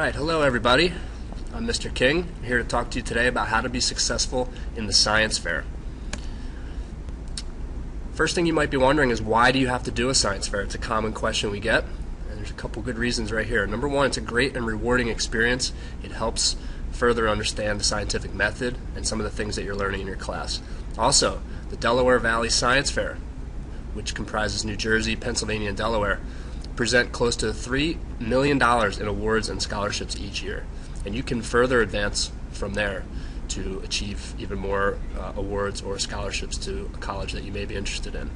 Alright, hello everybody. I'm Mr. King, here to talk to you today about how to be successful in the science fair. First thing you might be wondering is, why do you have to do a science fair? It's a common question we get, and there's a couple good reasons right here. Number one, it's a great and rewarding experience. It helps further understand the scientific method and some of the things that you're learning in your class. Also, the Delaware Valley Science Fair, which comprises New Jersey, Pennsylvania, and Delaware, present close to $3 million in awards and scholarships each year. And you can further advance from there to achieve even more awards or scholarships to a college that you may be interested in.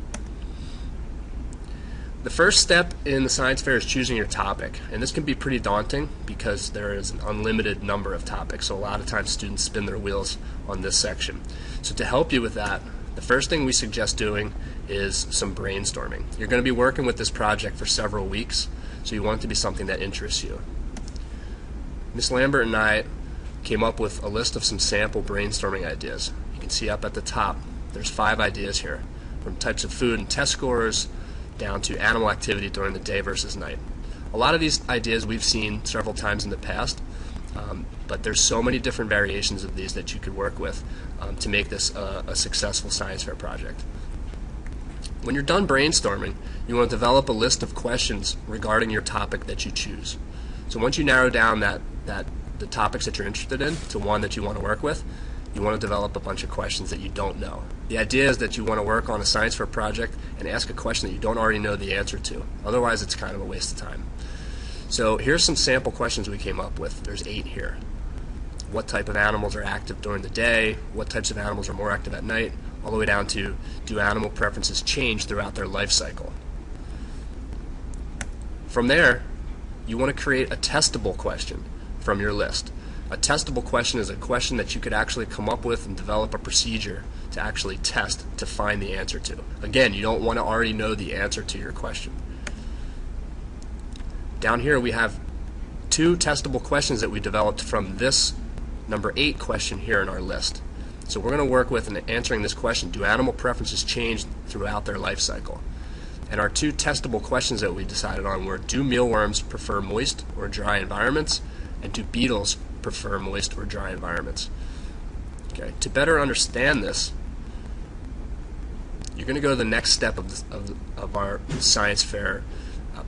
The first step in the science fair is choosing your topic, and this can be pretty daunting because there is an unlimited number of topics, so a lot of times students spin their wheels on this section. So to help you with that, the first thing we suggest doing is some brainstorming. You're going to be working with this project for several weeks, so you want it to be something that interests you. Ms. Lambert and I came up with a list of some sample brainstorming ideas. You can see up at the top, there's 5 ideas here, from types of food and test scores down to animal activity during the day versus night. A lot of these ideas we've seen several times in the past, but there's so many different variations of these that you could work with to make this a successful science fair project. When you're done brainstorming, you want to develop a list of questions regarding your topic that you choose. So once you narrow down the topics that you're interested in to one that you want to work with, you want to develop a bunch of questions that you don't know. The idea is that you want to work on a science fair project and ask a question that you don't already know the answer to. Otherwise, it's kind of a waste of time. So here's some sample questions we came up with. There's 8 here. What type of animals are active during the day? What types of animals are more active at night? All the way down to, do animal preferences change throughout their life cycle? From there, you want to create a testable question from your list. A testable question is a question that you could actually come up with and develop a procedure to actually test to find the answer to. Again, you don't want to already know the answer to your question. Down here we have 2 testable questions that we developed from this number 8 question here in our list. So we're going to work with answering this question: do animal preferences change throughout their life cycle? And our 2 testable questions that we decided on were, do mealworms prefer moist or dry environments? And do beetles prefer moist or dry environments? Okay. To better understand this, you're going to go to the next step of our science fair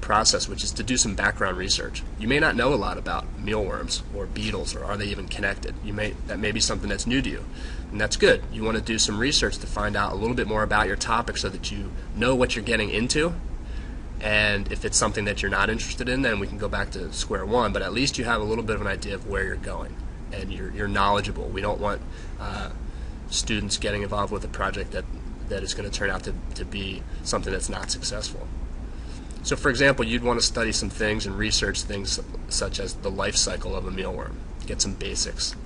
process, which is to do some background research. You may not know a lot about mealworms or beetles, or are they even connected? That may be something that's new to you, and that's good. You want to do some research to find out a little bit more about your topic so that you know what you're getting into, and if it's something that you're not interested in, then we can go back to square one, but at least you have a little bit of an idea of where you're going, and you're knowledgeable. We don't want students getting involved with a project that is going to turn out to be something that's not successful. So for example, you'd want to study some things and research things such as the life cycle of a mealworm, get some basics.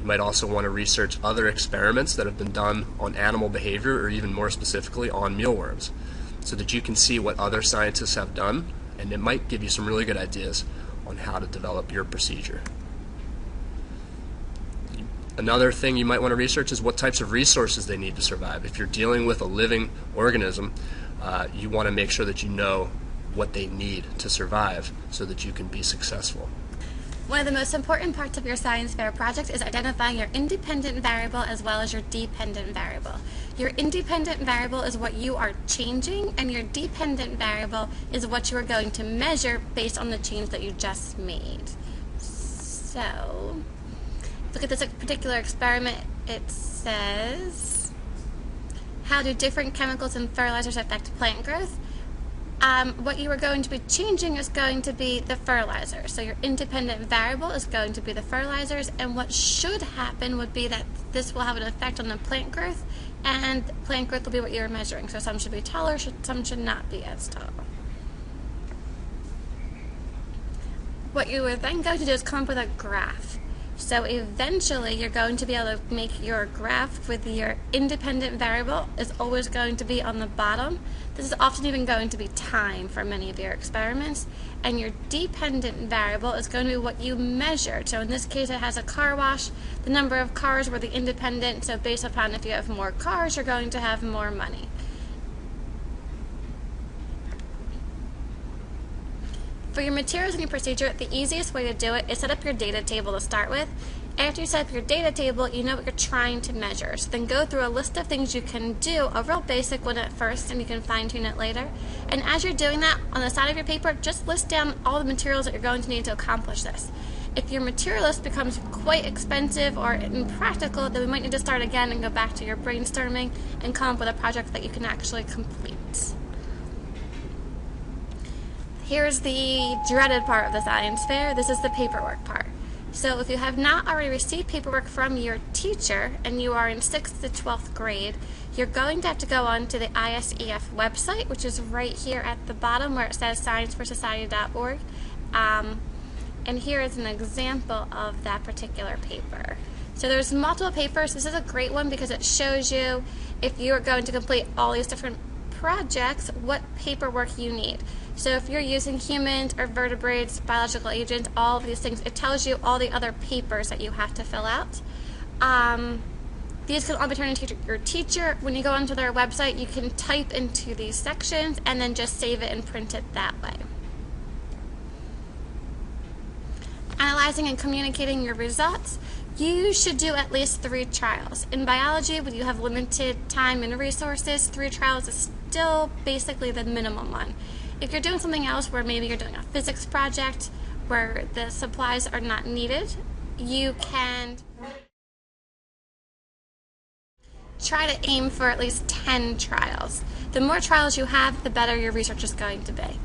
You might also want to research other experiments that have been done on animal behavior, or even more specifically on mealworms, so that you can see what other scientists have done, and it might give you some really good ideas on how to develop your procedure. Another thing you might want to research is what types of resources they need to survive. If you're dealing with a living organism, you want to make sure that you know what they need to survive so that you can be successful. One of the most important parts of your science fair project is identifying your independent variable as well as your dependent variable. Your independent variable is what you are changing, and your dependent variable is what you are going to measure based on the change that you just made. So, look at this particular experiment. It says, how do different chemicals and fertilizers affect plant growth? What you are going to be changing is going to be the fertilizer. So your independent variable is going to be the fertilizers, and what should happen would be that this will have an effect on the plant growth, and plant growth will be what you're measuring. So some should be taller, some should not be as tall. What you are then going to do is come up with a graph. So eventually you're going to be able to make your graph with your independent variable is always going to be on the bottom. This is often even going to be time for many of your experiments. And your dependent variable is going to be what you measured. So in this case it has a car wash. The number of cars were the independent, so based upon if you have more cars, you're going to have more money. For your materials and your procedure, the easiest way to do it is set up your data table to start with. After you set up your data table, you know what you're trying to measure. So then go through a list of things you can do, a real basic one at first, and you can fine-tune it later. And as you're doing that, on the side of your paper, just list down all the materials that you're going to need to accomplish this. If your material list becomes quite expensive or impractical, then we might need to start again and go back to your brainstorming and come up with a project that you can actually complete. Here's the dreaded part of the science fair. This is the paperwork part. So if you have not already received paperwork from your teacher and you are in 6th to 12th grade, you're going to have to go on to the ISEF website, which is right here at the bottom where it says scienceforsociety.org. And here is an example of that particular paper. So there's multiple papers. This is a great one because it shows you, if you are going to complete all these different projects, what paperwork you need. So if you're using humans or vertebrates, biological agents, all of these things, it tells you all the other papers that you have to fill out. These can all be turned into your teacher. When you go onto their website, you can type into these sections and then just save it and print it that way. Analyzing and communicating your results. You should do at least 3 trials. In biology, when you have limited time and resources, 3 trials is still basically the minimum one. If you're doing something else where maybe you're doing a physics project where the supplies are not needed, you can try to aim for at least 10 trials. The more trials you have, the better your research is going to be.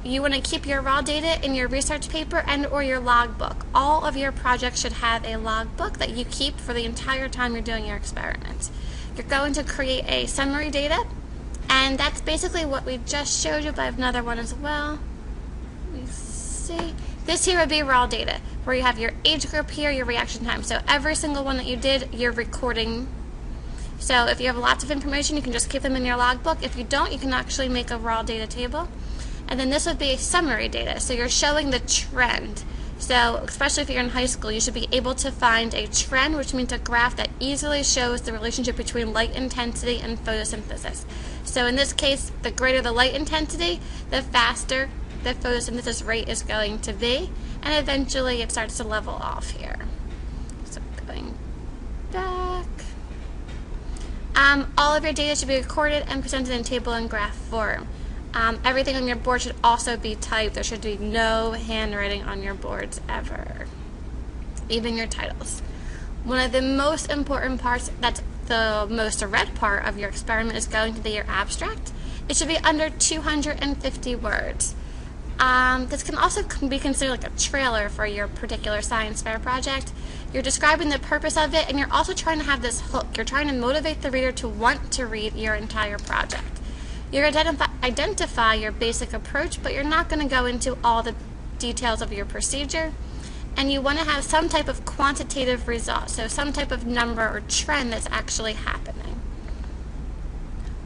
You want to keep your raw data in your research paper and or your logbook. All of your projects should have a logbook that you keep for the entire time you're doing your experiments. You're going to create a summary data, and that's basically what we just showed you, but I have another one as well. Let me see. This here would be raw data, where you have your age group here, your reaction time. So every single one that you did, you're recording. So if you have lots of information, you can just keep them in your logbook. If you don't, you can actually make a raw data table. And then this would be summary data, so you're showing the trend. So especially if you're in high school, you should be able to find a trend, which means a graph that easily shows the relationship between light intensity and photosynthesis. So in this case, the greater the light intensity, the faster the photosynthesis rate is going to be, and eventually it starts to level off here. So going back. All of your data should be recorded and presented in table and graph form. Everything on your board should also be typed. There should be no handwriting on your boards ever, even your titles. One of the most important parts, that's the most read part of your experiment, is going to be your abstract. It should be under 250 words. This can also be considered like a trailer for your particular science fair project. You're describing the purpose of it, and you're also trying to have this hook. You're trying to motivate the reader to want to read your entire project. You're identify your basic approach, but you're not going to go into all the details of your procedure. And you want to have some type of quantitative result, so some type of number or trend that's actually happening.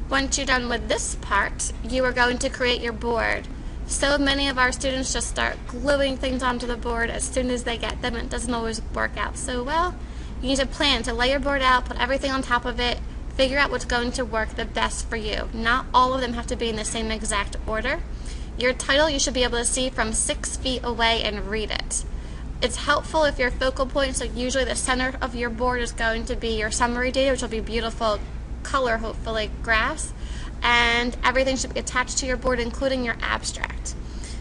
Once you're done with this part, you are going to create your board. So many of our students just start gluing things onto the board as soon as they get them. It doesn't always work out so well. You need to plan to lay your board out, put everything on top of it, figure out what's going to work the best for you. Not all of them have to be in the same exact order. Your title you should be able to see from 6 feet away and read it. It's helpful if your focal point, so usually the center of your board is going to be your summary data, which will be beautiful color, hopefully, graphs, and everything should be attached to your board, including your abstract.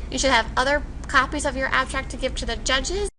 You should have other copies of your abstract to give to the judges.